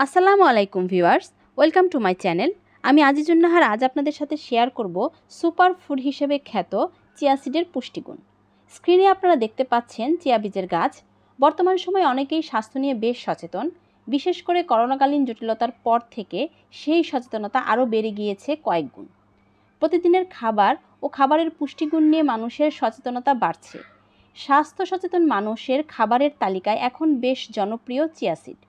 আসসালামু আলাইকুম viewers, welcome to my channel. আমি আজিজুন নাহার আজ আপনাদের সাথে শেয়ার করব সুপার ফুড হিসেবে খ্যাত চিয়া সিডের পুষ্টিগুণ। স্ক্রিনে আপনারা দেখতে পাচ্ছেন চিয়া বীজের গাছ। বর্তমান সময়ে অনেকেই স্বাস্থ্য নিয়ে বেশ সচেতন, বিশেষ করে করোনাকালীন জটিলতার পর থেকে সেই সচেতনতা আরও বেড়ে গিয়েছে কয়েক গুণ। প্রতিদিনের খাবার ও খাবারের পুষ্টিগুণ নিয়ে মানুষের সচেতনতা বাড়ছে। স্বাস্থ্য সচেতন মানুষের খাবারের তালিকায় এখন বেশ জনপ্রিয় চিয়া সিড।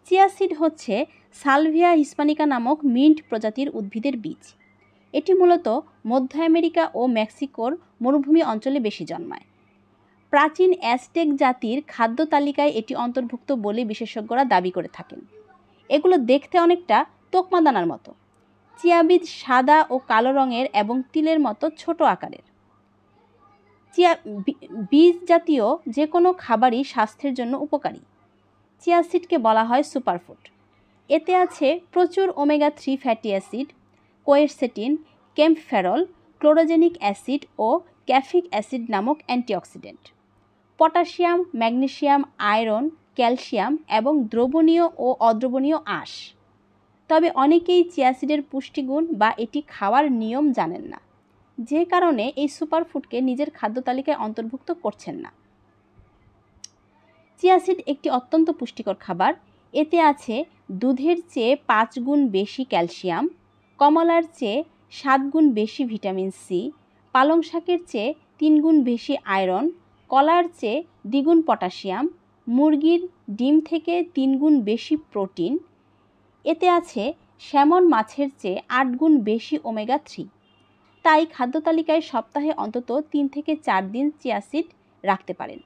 চিয়া সিড হচ্ছে সালভিয়া হিসপানিকা নামক মিন্ট প্রজাতির উদ্ভিদের বীজ। এটি মূলত মধ্য আমেরিকা ও মেক্সিকোর মরুভূমি অঞ্চলে বেশি জন্মায়। প্রাচীন অ্যাজটেক জাতির খাদ্য তালিকায় এটি অন্তর্ভুক্ত বলে বিশেষজ্ঞরা দাবি করে থাকেন। এগুলো দেখতে অনেকটা তোকমা দানার মতো। চিয়া বীজ সাদা ও কালো রঙের এবং তিলের মতো ছোট আকারের। চিয়া বীজ জাতীয় যে কোনো খাবারই স্বাস্থ্যের জন্য উপকারী। চিয়া সিডকে বলা হয় সুপারফুড। এতে আছে প্রচুর omega 3 fatty acid, quercetin, kaempferol, chlorogenic acid ও ক্যাফিক অ্যাসিড নামক antioxidant, potassium, magnesium, iron, calcium এবং দ্রবণীয় ও অদ্রবণীয় আঁশ। তবে অনেকেই চিয়া সিডের পুষ্টিগুণ বা এটি খাওয়ার নিয়ম জানেন না, যে কারণে এই সুপারফুডকে নিজের খাদ্য তালিকায় অন্তর্ভুক্ত করছেন না। চিয়া সিড একটি অত্যন্ত পুষ্টিকর খাবার। এতে আছে দুধের চেয়ে 5 গুণ বেশি ক্যালসিয়াম, কমলার চেয়ে 7 গুণ বেশি ভিটামিন সি, পালং শাকের চেয়ে 3 গুণ বেশি আয়রন, কলার চেয়ে দ্বিগুণ পটাশিয়াম, মুরগির ডিম থেকে 3 গুণ বেশি প্রোটিন। এতে আছে স্যামন মাছের চেয়ে 8 গুণ বেশি ওমেগা 3। তাই খাদ্য তালিকায় সপ্তাহে অন্তত 3 থেকে 4 দিন চিয়া সিড রাখতে পারেন।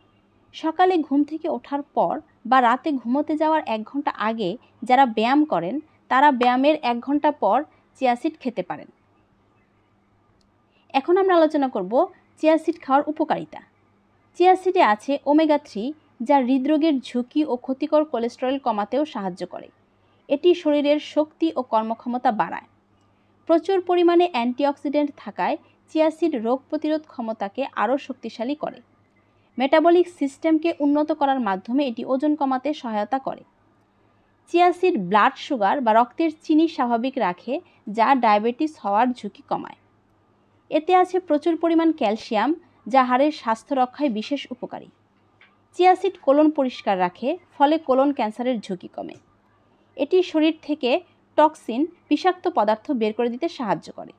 সকালে ঘুম থেকে ওঠার পর বা রাতে ঘুমোতে যাওয়ার 1 ঘন্টা আগে যারা ব্যায়াম করেন তারা ব্যায়ামের 1 ঘন্টা পর চিয়া সিড খেতে পারেন। এখন আমরা আলোচনা করব চিয়া সিড খাওয়ার উপকারিতা। চিয়া সিডে আছে ওমেগা 3, যা হৃদরোগের ঝুঁকি ও ক্ষতিকর কোলেস্টেরল কমাতেও সাহায্য করে। এটি শরীরের শক্তি ও কর্মক্ষমতা বাড়ায়। প্রচুর পরিমাণে অ্যান্টিঅক্সিডেন্ট থাকায় চিয়া সিড রোগ প্রতিরোধ ক্ষমতাকে আরও শক্তিশালী করে। মেটাবলিক সিস্টেমকে উন্নত করার মাধ্যমে এটি ওজন কমাতে সহায়তা করে। চিয়া সিড ব্লাড সুগার বা রক্তের চিনি স্বাভাবিক রাখে, যা ডায়াবেটিস হওয়ার ঝুঁকি কমায়। এতে আছে প্রচুর পরিমাণ ক্যালসিয়াম, যা হাড়ের স্বাস্থ্য রক্ষায় বিশেষ উপকারী। চিয়া সিড কোলন পরিষ্কার রাখে, ফলে কোলন ক্যান্সারের ঝুঁকি কমে। এটি শরীর থেকে টক্সিন, বিষাক্ত পদার্থ বের করে দিতে সাহায্য করে।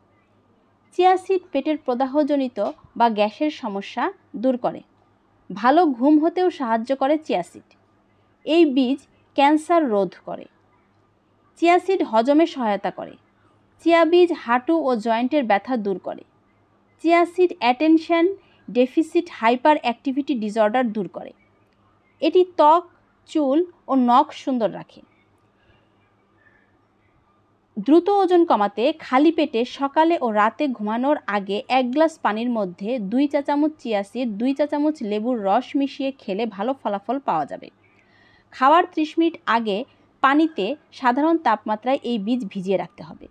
চিয়া সিড পেটের প্রদাহজনিত বা গ্যাসের সমস্যা দূর করে। ভালো ঘুম হতেও সাহায্য করে চিয়া সিড। এই বীজ ক্যান্সার রোধ করে। চিয়া সিড হজমে সহায়তা করে। চিয়া বীজ হাঁটু ও জয়েন্টের ব্যথা দূর করে। Chia seed attention deficit hyper activity disorder দূর করে। এটি ত্বক, চুল ও নখ সুন্দর রাখে। দ্রুত ওজন কমাতে খালি পেটে সকালে ও রাতে ঘুমানোর আগে 1 গ্লাস পানির মধ্যে 2 চা চামচ চিয়া সিড, 2 চা চামচ লেবুর রস মিশিয়ে খেলে ভালো ফলাফল পাওয়া যাবে। খাওয়ার 30 মিনিট আগে পানিতে সাধারণ তাপমাত্রায় এই বীজ ভিজিয়ে রাখতে হবে।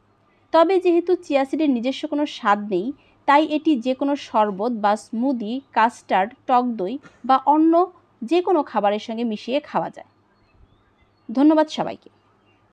তবে যেহেতু চিয়া সিডের নিজস্ব কোনো স্বাদ নেই, তাই এটি যে কোনো শরবত বা স্মুদি, কাস্টার্ড, টক দই বা অন্য যে কোনো খাবারের সঙ্গে মিশিয়ে খাওয়া যায়। ধন্যবাদ সবাইকে।